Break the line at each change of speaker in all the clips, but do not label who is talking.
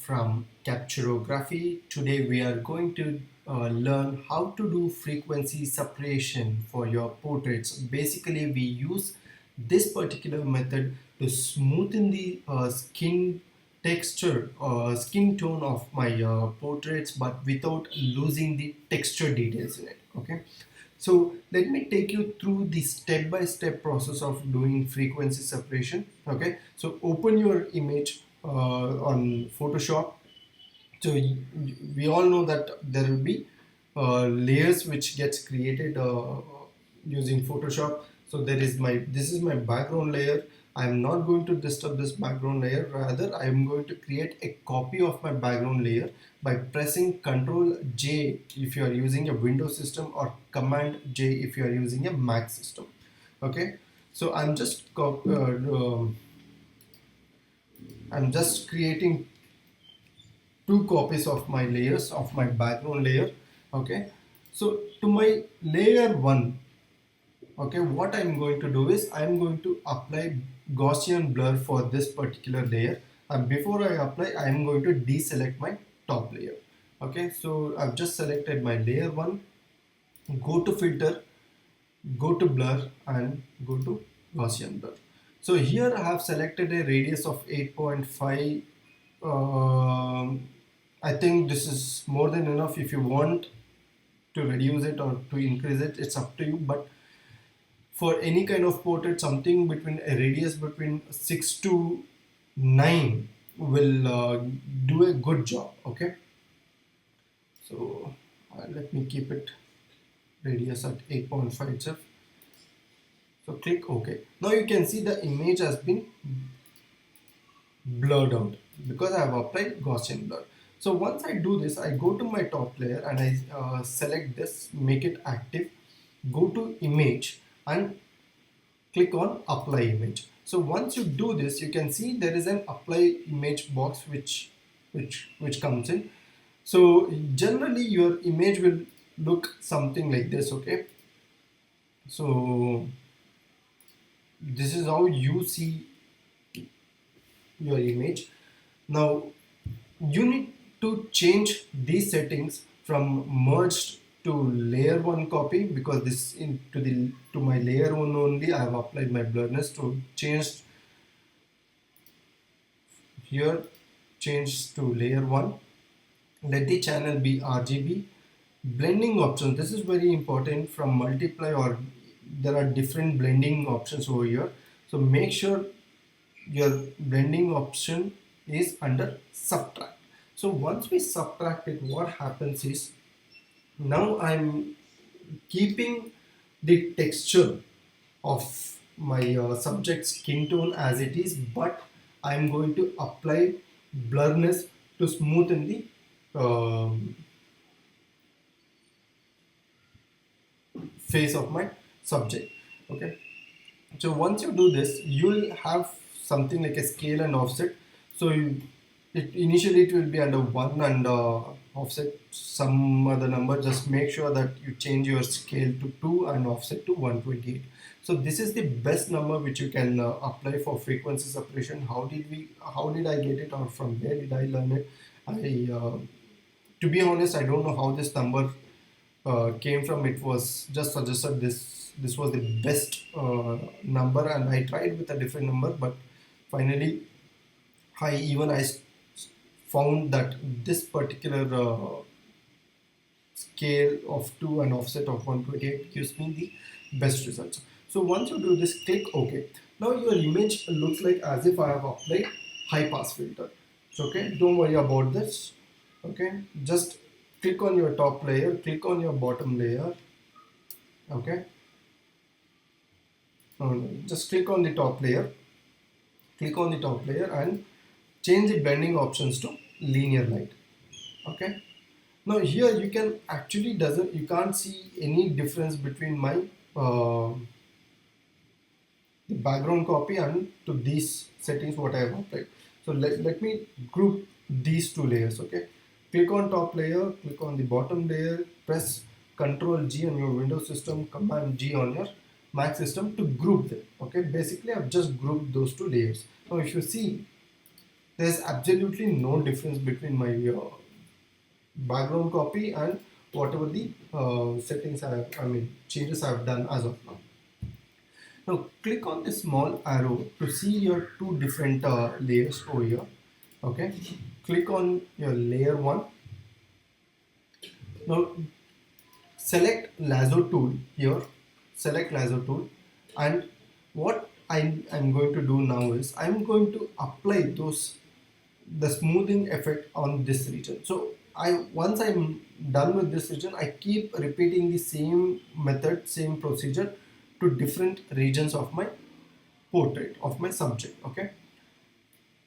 from Graphy. Today we are going to learn how to do frequency separation for your portraits. Basically, we use this particular method to smoothen the skin texture skin tone of my portraits, but without losing the texture details in it. Okay, so let me take you through the step-by-step process of doing frequency separation. Okay, so open your image on Photoshop. So we all know that there will be layers which gets created using Photoshop. So this is my background layer. I am not going to disturb this background layer. Rather, I am going to create a copy of my background layer by pressing Ctrl J if you are using a Windows system, or Command J if you are using a Mac system. Okay, so I'm just creating two copies of my layers of my background layer. Okay, so to my layer 1, okay, what I'm going to do is I'm going to apply Gaussian blur for this particular layer, and before I apply, I'm going to deselect my top layer. Okay, so I've just selected my layer 1, go to filter, go to blur, and go to Gaussian blur. So here I have selected a radius of 8.5. I think this is more than enough. If you want to reduce it or to increase it, it's up to you. But for any kind of portrait, something between a radius between 6 to 9 will do a good job. Okay, so let me keep it radius at 8.5 itself. So click OK. Now you can see the image has been blurred out because I have applied Gaussian blur. So once I do this, I go to my top layer and I select this, make it active, go to image and click on apply image. So once you do this, you can see there is an apply image box which comes in. So generally your image will look something like this. Okay, so this is how you see your image. Now you need to change these settings from merged to layer 1 copy, because this to my layer 1 only I have applied my blurriness. To change here, change to layer 1, let the channel be RGB. Blending options, this is very important. From multiply, or there are different blending options over here, so make sure your blending option is under subtract. So once we subtract it, what happens is, now I'm keeping the texture of my subject skin tone as it is, but I'm going to apply blurriness to smoothen the face of my subject. Okay, so once you do this, you'll have something like a scale and offset. So initially it will be under 1, and offset some other number. Just make sure that you change your scale to 2 and offset to 128. So this is the best number which you can apply for frequency separation. How did I get it, or from where did I learn it? To be honest, I don't know how this number came from. It was just suggested this was the best number, and I tried with a different number, but finally I found that this particular scale of 2 and offset of 128 gives me the best results. So once you do this, click OK. Now your image looks like as if I have applied high pass filter. So, okay, don't worry about this. Okay, just click on your top layer, click on your bottom layer. Okay, just click on the top layer, and change the blending options to linear light. Okay, now here you can actually you can't see any difference between my the background copy and to these settings what I have applied. So let me group these two layers. Okay, click on top layer, click on the bottom layer, press Ctrl G on your Windows system, Command G on your Mac system to group them. Okay, basically I've just grouped those two layers. Now if you see, There's absolutely no difference between my background copy and whatever the settings I mean changes I've done as of now. Now click on this small arrow to see your two different layers over here. Okay, click on your layer 1. Now select lasso tool here, select lasso tool, and what I'm going to do now is I'm going to apply the smoothing effect on this region. So once I'm done with this region, I keep repeating the same method, same procedure to different regions of my portrait, of my subject. Okay,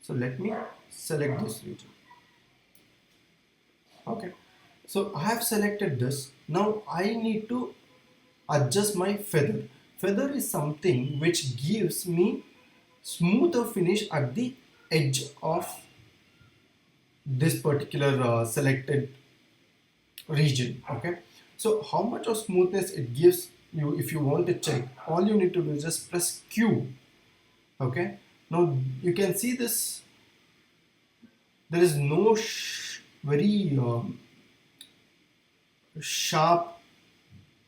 so let me select this region. Okay, so I have selected this. Now I need to adjust my feather. Feather is something which gives me smoother finish at the edge of this particular selected region. Okay, so how much of smoothness it gives you, if you want to check, all you need to do is just press Q. Okay, now you can see this, there is no very sharp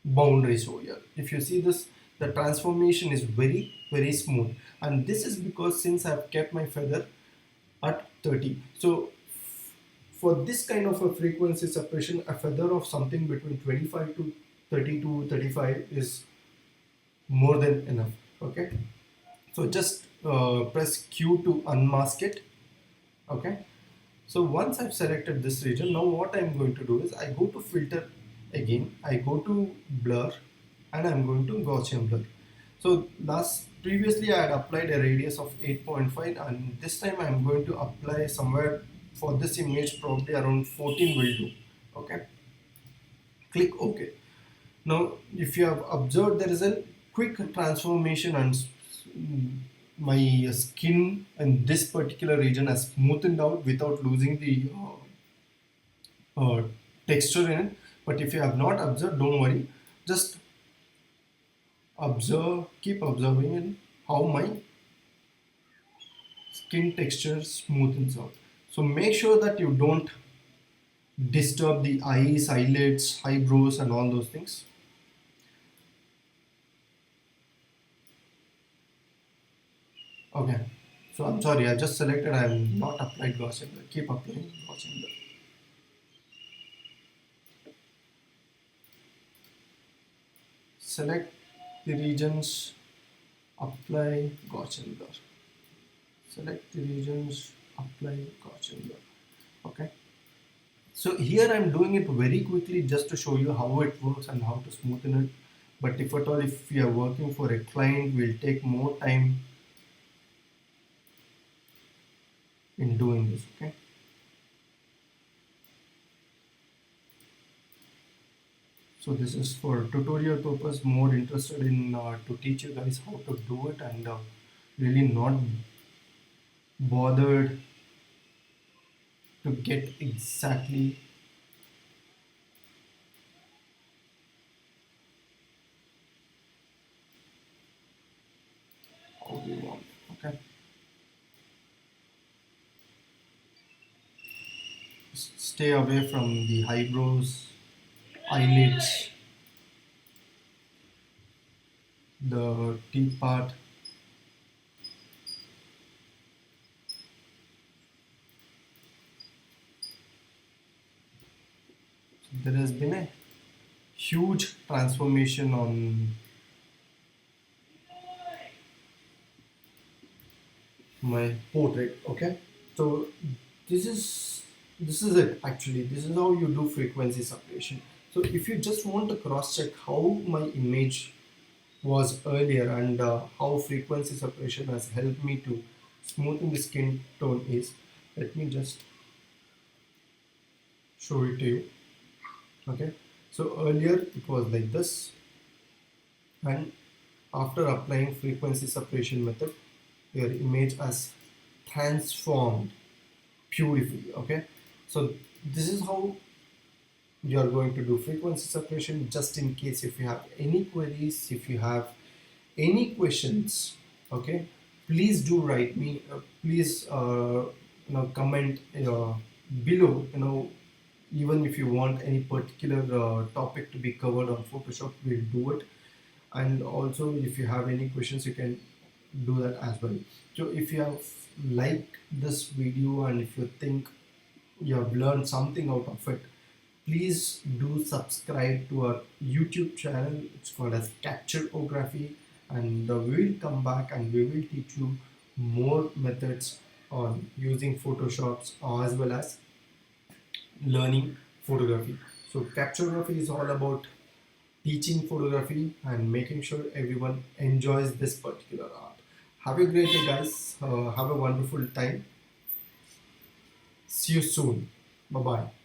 boundaries over here. If you see this, the transformation is very smooth, and this is because since I've kept my feather at 30. So for this kind of a frequency separation, a feather of something between 25 to 30 to 35 is more than enough. Okay, so just press Q to unmask it. Okay, so once I've selected this region, now what I'm going to do is I go to filter again, I go to blur, and I'm going to Gaussian blur. So previously I had applied a radius of 8.5, and this time I'm going to apply somewhere for this image probably around 14 will do. Okay, click OK. Now if you have observed, there is a quick transformation, and my skin in this particular region has smoothened out without losing the uh, texture in it. But if you have not observed, don't worry, just keep observing and how my skin texture smoothens out. So make sure that you don't disturb the eyes, eyelids, eyebrows and all those things. Okay, so I'm sorry, I just selected, I have not applied Gaussian blur. Keep applying Gaussian blur. Select the regions, apply Gaussian blur. Select the regions, apply Gaussian blur. Okay, so here I'm doing it very quickly just to show you how it works and how to smoothen it. But if at all, if we are working for a client, we'll take more time in doing this. Okay, so this is for tutorial purpose, more interested in to teach you guys how to do it, and really not bothered to get exactly how we want. Okay, stay away from the eyebrows, eyelids, the teeth part. There has been a huge transformation on my portrait. Okay, so this is it. Actually, this is how you do frequency separation. So if you just want to cross check how my image was earlier and how frequency separation has helped me to smoothen the skin tone is, let me just show it to you. Okay, so earlier it was like this, and after applying frequency separation method, your image has transformed beautifully. Okay, so this is how you are going to do frequency separation. Just in case if you have any queries, if you have any questions, okay, please do write me, please comment below, even if you want any particular topic to be covered on Photoshop, we'll do it. And also if you have any questions, you can do that as well. So if you have liked this video and if you think you have learned something out of it, please do subscribe to our YouTube channel. It's called as Capture-O-Graphy, and we will come back and we will teach you more methods on using Photoshops as well as learning photography. So Capture-O-Graphy is all about teaching photography and making sure everyone enjoys this particular art. Have a great day, guys. Have a wonderful time. See you soon. Bye bye.